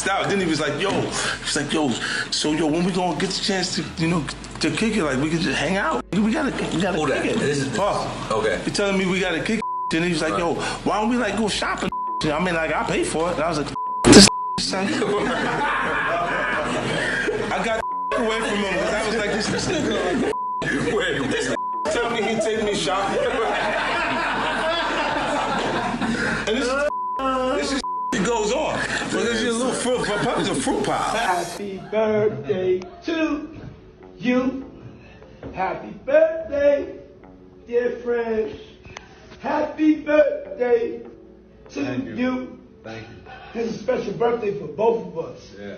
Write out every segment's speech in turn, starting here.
style. Then he was like, yo, so when we gonna get the chance to, to kick it? Like, we can just hang out. We gotta kick it. This is Puff. Okay. He telling me we gotta kick it. Then he was like, yo, why don't we like go shopping? I mean, like, I pay for it. And I was like, this son. I got away from him because I was like, this nigga. Wait, this tell me he take me shopping. And this is goes on. But this is a little fruit, Puppy's a fruit pie. Happy birthday to you. Happy birthday, dear friend. Happy birthday to you. Thank you. It's a special birthday for both of us. Yeah.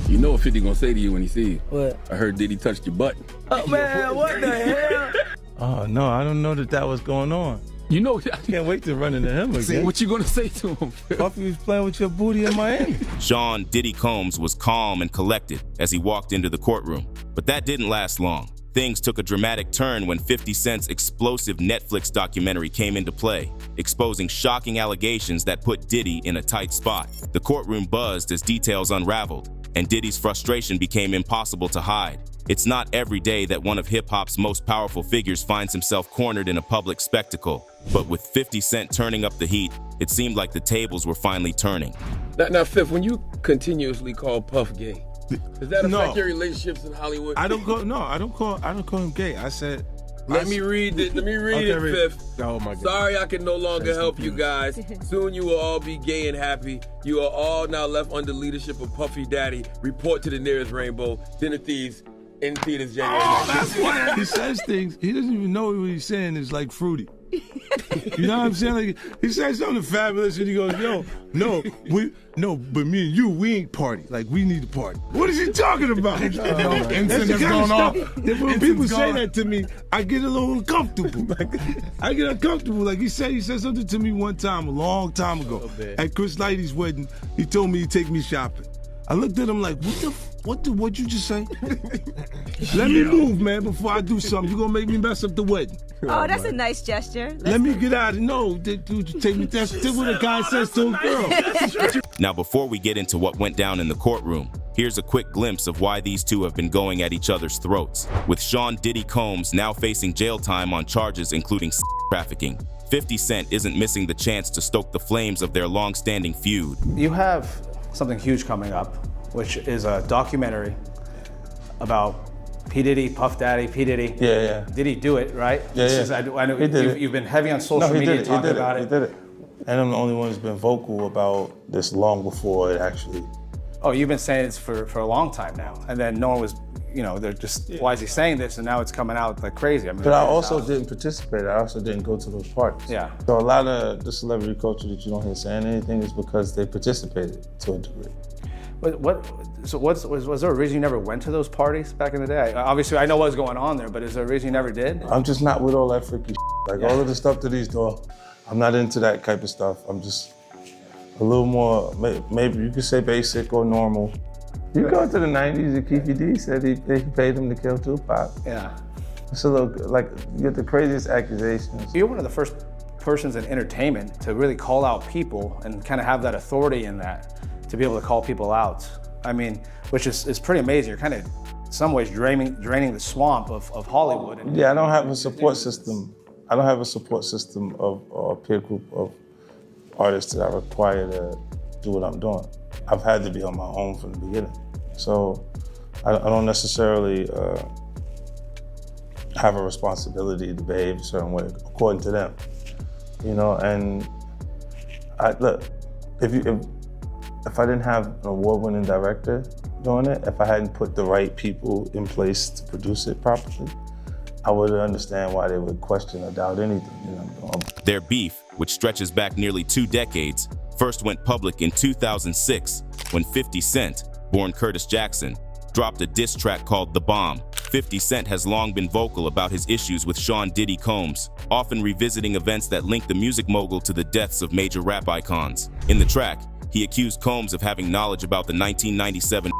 You know what 50 gonna say to you when he see you? What? I heard Diddy touched your butt. Oh man, what the hell? Oh no, I don't know that was going on. You know, I can't wait to run into him again. What you gonna say to him? Puffy was playing with your booty in Miami. Sean Diddy Combs was calm and collected as he walked into the courtroom, but that didn't last long. Things took a dramatic turn when 50 Cent's explosive Netflix documentary came into play, exposing shocking allegations that put Diddy in a tight spot. The courtroom buzzed as details unraveled, and Diddy's frustration became impossible to hide. It's not every day that one of hip-hop's most powerful figures finds himself cornered in a public spectacle. But with 50 Cent turning up the heat, it seemed like the tables were finally turning. Now, Fifth, when you continuously call Puff gay, does that affect your relationships in Hollywood? I don't call him gay. I said, Let me read it, Fifth. Oh my God. Sorry I can no longer help you guys. Soon you will all be gay and happy. You are all now left under leadership of Puffy Daddy. Report to the nearest rainbow. Dinner Thieves in theaters January. Oh, that's why he says things. He doesn't even know what he's saying is like fruity. You know what I'm saying? Like, he says something fabulous and he goes, yo, but me and you, we ain't party. Like, we need to party. What is he talking about? Instant is going off. When people say that to me, I get a little uncomfortable. I get uncomfortable. Like, he said something to me one time, a long time ago. At Chris Lighty's wedding, he told me he'd take me shopping. I looked at him like, what'd you just say? Let me move, man, before I do something. You're gonna make me mess up the wedding. Oh, that's a nice gesture. Let me get out of no, dude, take me. That's what a guy says to a girl. Now, before we get into what went down in the courtroom, here's a quick glimpse of why these two have been going at each other's throats. With Sean Diddy Combs now facing jail time on charges including trafficking, 50 Cent isn't missing the chance to stoke the flames of their long-standing feud. You have something huge coming up, which is a documentary about P. Diddy, Puff Daddy, P. Diddy. Yeah. Did he do it, right? I know you've been heavy on social media talking about it. He did it. And I'm the only one who's been vocal about this long before it actually. Oh, you've been saying this for a long time now. And then no one was, they're just, why is he saying this? And now it's coming out like crazy. I mean, but I also didn't participate. I also didn't go to those parties. Yeah. So a lot of the celebrity culture that you don't hear saying anything is because they participated to a degree. Was there a reason you never went to those parties back in the day? Obviously, I know what was going on there, but is there a reason you never did? I'm just not with all that freaky shit. All of the stuff that he's doing, I'm not into that type of stuff. I'm just a little more, maybe you could say basic or normal. You go to the 90s and Keefe D said he paid him to kill Tupac. Yeah. It's a little, you get the craziest accusations. You're one of the first persons in entertainment to really call out people and kind of have that authority in that, to be able to call people out. I mean, which is pretty amazing. You're kind of, in some ways, draining the swamp of Hollywood. Yeah, I don't have a support system. I don't have a support system of a peer group of artists that I require to do what I'm doing. I've had to be on my own from the beginning. So I don't necessarily have a responsibility to behave a certain way according to them. And look, if I didn't have an award-winning director doing it, if I hadn't put the right people in place to produce it properly, I wouldn't understand why they would question or doubt anything I'm doing. Their beef, which stretches back nearly 2 decades, first went public in 2006 when 50 Cent, born Curtis Jackson, dropped a diss track called The Bomb. 50 Cent has long been vocal about his issues with Sean Diddy Combs, often revisiting events that link the music mogul to the deaths of major rap icons. In the track, he accused Combs of having knowledge about the 1997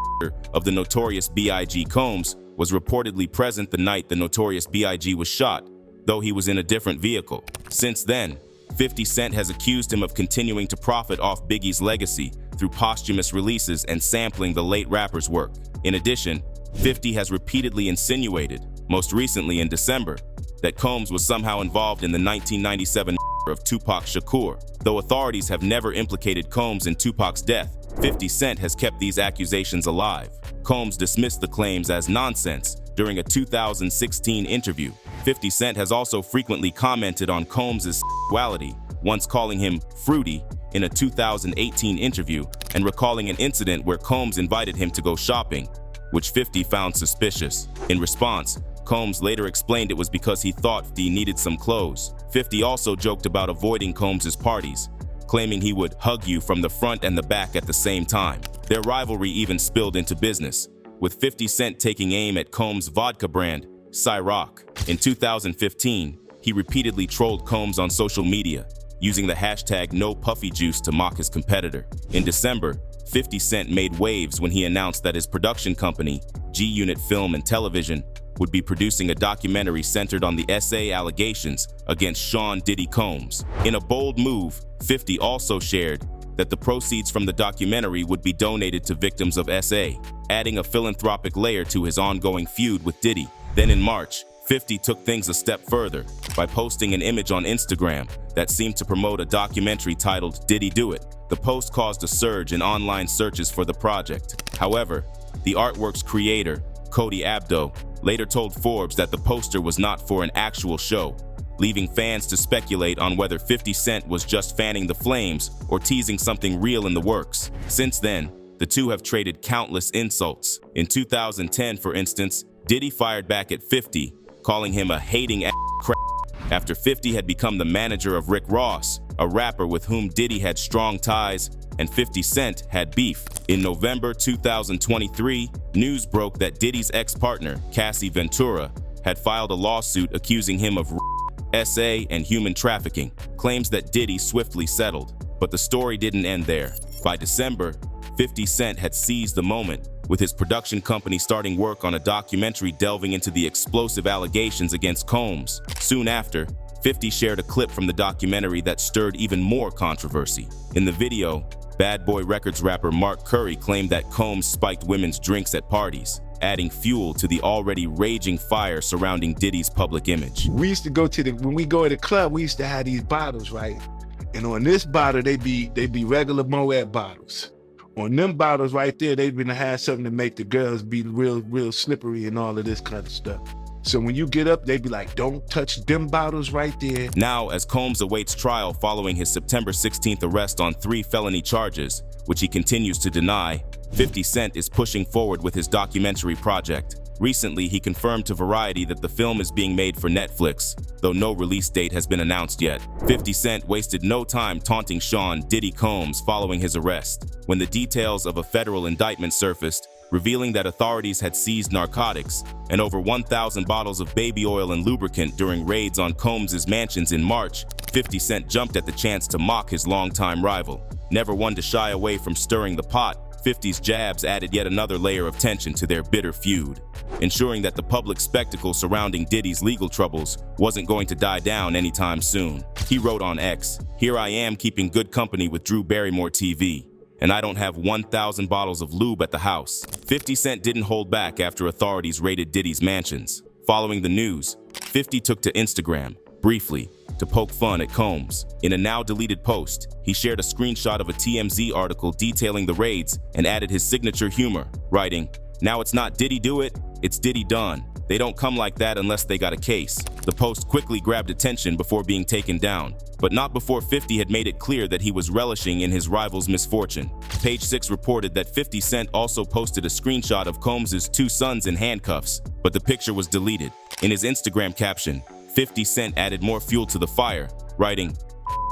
of the Notorious B.I.G. Combs was reportedly present the night the Notorious B.I.G. was shot, though he was in a different vehicle. Since then, 50 Cent has accused him of continuing to profit off Biggie's legacy through posthumous releases and sampling the late rapper's work. In addition, 50 has repeatedly insinuated, most recently in December, that Combs was somehow involved in the 1997 of Tupac Shakur. Though authorities have never implicated Combs in Tupac's death, 50 Cent has kept these accusations alive. Combs dismissed the claims as nonsense during a 2016 interview. 50 Cent has also frequently commented on Combs' sexuality, once calling him fruity in a 2018 interview and recalling an incident where Combs invited him to go shopping, which 50 found suspicious. In response, Combs later explained it was because he thought 50 needed some clothes. 50 also joked about avoiding Combs' parties, claiming he would hug you from the front and the back at the same time. Their rivalry even spilled into business, with 50 Cent taking aim at Combs' vodka brand, Ciroc. In 2015, he repeatedly trolled Combs on social media, using the hashtag #NoPuffyJuice to mock his competitor. In December, 50 Cent made waves when he announced that his production company, G-Unit Film and Television, would be producing a documentary centered on the SA allegations against Sean Diddy Combs. In a bold move, 50 also shared that the proceeds from the documentary would be donated to victims of SA, adding a philanthropic layer to his ongoing feud with Diddy. Then in March, 50 took things a step further by posting an image on Instagram that seemed to promote a documentary titled Diddy Do It. The post caused a surge in online searches for the project. However, the artwork's creator, Cody Abdo, later told Forbes that the poster was not for an actual show, leaving fans to speculate on whether 50 Cent was just fanning the flames or teasing something real in the works. Since then, the two have traded countless insults. In 2010, for instance, Diddy fired back at 50, calling him a hating ass crap, after 50 had become the manager of Rick Ross, a rapper with whom Diddy had strong ties and 50 Cent had beef. In November 2023, news broke that Diddy's ex-partner, Cassie Ventura, had filed a lawsuit accusing him of SA and human trafficking, claims that Diddy swiftly settled. But the story didn't end there. By December, 50 Cent had seized the moment, with his production company starting work on a documentary delving into the explosive allegations against Combs. Soon after, 50 shared a clip from the documentary that stirred even more controversy. In the video, Bad Boy Records rapper Mark Curry claimed that Combs spiked women's drinks at parties, adding fuel to the already raging fire surrounding Diddy's public image. We used to go to when we go to the club, we used to have these bottles, right? And on this bottle, they be regular Moet bottles. On them bottles right there, they've been to have something to make the girls be real slippery and all of this kind of stuff. So when you get up, they be like, don't touch them bottles right there. Now, as Combs awaits trial following his September 16th arrest on 3 felony charges, which he continues to deny, 50 Cent is pushing forward with his documentary project. Recently, he confirmed to Variety that the film is being made for Netflix, though no release date has been announced yet. 50 Cent wasted no time taunting Sean Diddy Combs following his arrest. When the details of a federal indictment surfaced, revealing that authorities had seized narcotics and over 1,000 bottles of baby oil and lubricant during raids on Combs' mansions in March, 50 Cent jumped at the chance to mock his longtime rival. Never one to shy away from stirring the pot, 50's jabs added yet another layer of tension to their bitter feud, ensuring that the public spectacle surrounding Diddy's legal troubles wasn't going to die down anytime soon. He wrote on X, "Here I am keeping good company with Drew Barrymore TV, and I don't have 1,000 bottles of lube at the house." 50 Cent didn't hold back after authorities raided Diddy's mansions. Following the news, 50 took to Instagram, briefly, to poke fun at Combs. In a now-deleted post, he shared a screenshot of a TMZ article detailing the raids and added his signature humor, writing, "Now it's not Diddy do it, it's Diddy done. They don't come like that unless they got a case." The post quickly grabbed attention before being taken down, but not before 50 had made it clear that he was relishing in his rival's misfortune. Page 6 reported that 50 Cent also posted a screenshot of Combs' 2 sons in handcuffs, but the picture was deleted. In his Instagram caption, 50 Cent added more fuel to the fire, writing,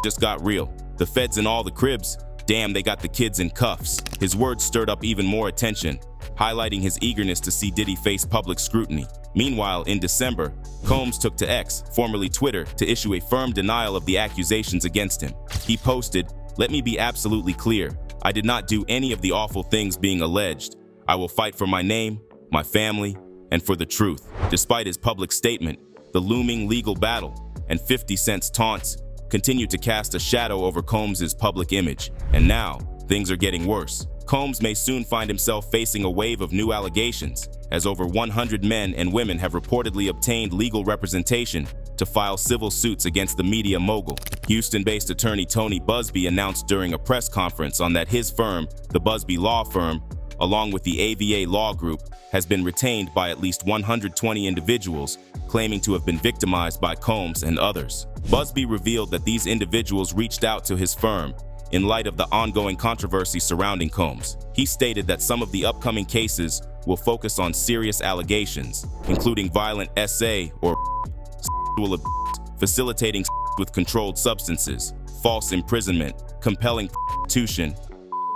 "Just got real. The feds in all the cribs, damn they got the kids in cuffs." His words stirred up even more attention, highlighting his eagerness to see Diddy face public scrutiny. Meanwhile, in December, Combs took to X, formerly Twitter, to issue a firm denial of the accusations against him. He posted, "Let me be absolutely clear. I did not do any of the awful things being alleged. I will fight for my name, my family, and for the truth." Despite his public statement, the looming legal battle and 50 Cent's taunts continued to cast a shadow over Combs' public image. And now, things are getting worse. Combs may soon find himself facing a wave of new allegations, as over 100 men and women have reportedly obtained legal representation to file civil suits against the media mogul. Houston-based attorney Tony Busby announced during a press conference on that his firm, the Busby Law Firm, along with the AVA Law Group, has been retained by at least 120 individuals claiming to have been victimized by Combs and others. Busby revealed that these individuals reached out to his firm in light of the ongoing controversy surrounding Combs. He stated that some of the upcoming cases will focus on serious allegations, including violent SA or sexual abuse, facilitating with controlled substances, false imprisonment, compelling prostitution,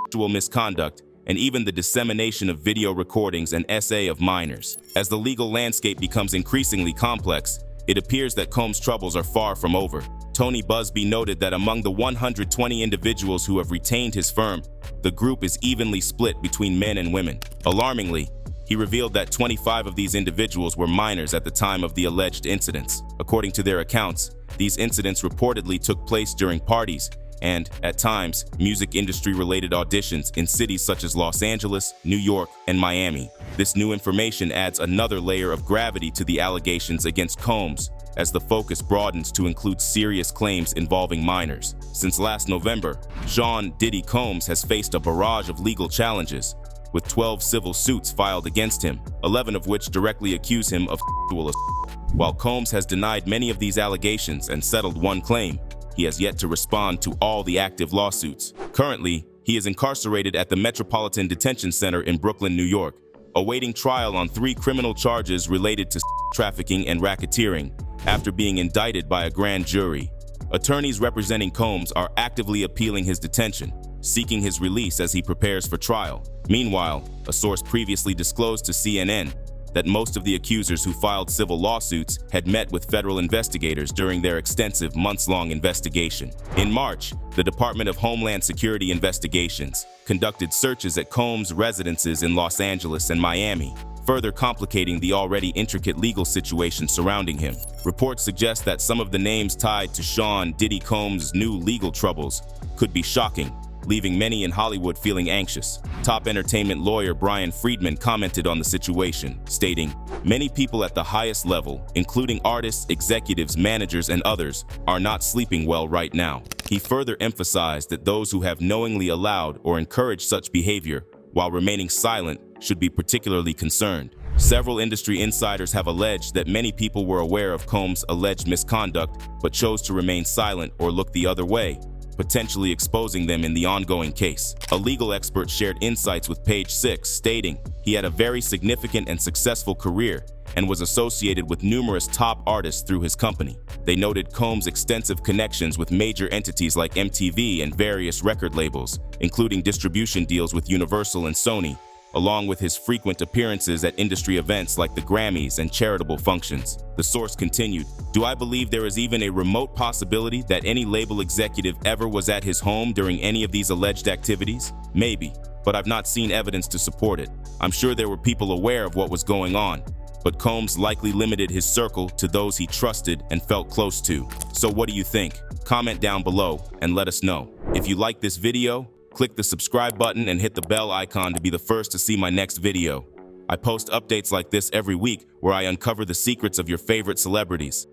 sexual misconduct, and even the dissemination of video recordings and SA of minors. As the legal landscape becomes increasingly complex, it appears that Combs' troubles are far from over. Tony Busby noted that among the 120 individuals who have retained his firm, the group is evenly split between men and women. Alarmingly, he revealed that 25 of these individuals were minors at the time of the alleged incidents. According to their accounts, these incidents reportedly took place during parties and, at times, music industry-related auditions in cities such as Los Angeles, New York, and Miami. This new information adds another layer of gravity to the allegations against Combs, as the focus broadens to include serious claims involving minors. Since last November, Sean Diddy Combs has faced a barrage of legal challenges, with 12 civil suits filed against him, 11 of which directly accuse him of sexual assault. While Combs has denied many of these allegations and settled one claim, he has yet to respond to all the active lawsuits. Currently, he is incarcerated at the Metropolitan Detention Center in Brooklyn, New York, awaiting trial on 3 criminal charges related to trafficking and racketeering, after being indicted by a grand jury. Attorneys representing Combs are actively appealing his detention, seeking his release as he prepares for trial. Meanwhile, a source previously disclosed to CNN that most of the accusers who filed civil lawsuits had met with federal investigators during their extensive months-long investigation. In March, the Department of Homeland Security Investigations conducted searches at Combs' residences in Los Angeles and Miami, further complicating the already intricate legal situation surrounding him. Reports suggest that some of the names tied to Sean Diddy Combs' new legal troubles could be shocking, leaving many in Hollywood feeling anxious. Top entertainment lawyer Brian Friedman commented on the situation, stating, "Many people at the highest level, including artists, executives, managers, and others, are not sleeping well right now." He further emphasized that those who have knowingly allowed or encouraged such behavior while remaining silent should be particularly concerned. Several industry insiders have alleged that many people were aware of Combs' alleged misconduct but chose to remain silent or look the other way, potentially exposing them in the ongoing case. A legal expert shared insights with Page 6, stating he had a very significant and successful career and was associated with numerous top artists through his company. They noted Combs' extensive connections with major entities like MTV and various record labels, including distribution deals with Universal and Sony, along with his frequent appearances at industry events like the Grammys and charitable functions. The source continued, "Do I believe there is even a remote possibility that any label executive ever was at his home during any of these alleged activities? Maybe, but I've not seen evidence to support it. I'm sure there were people aware of what was going on, but Combs likely limited his circle to those he trusted and felt close to." So what do you think? Comment down below and let us know. If you like this video, click the subscribe button and hit the bell icon to be the first to see my next video. I post updates like this every week where I uncover the secrets of your favorite celebrities.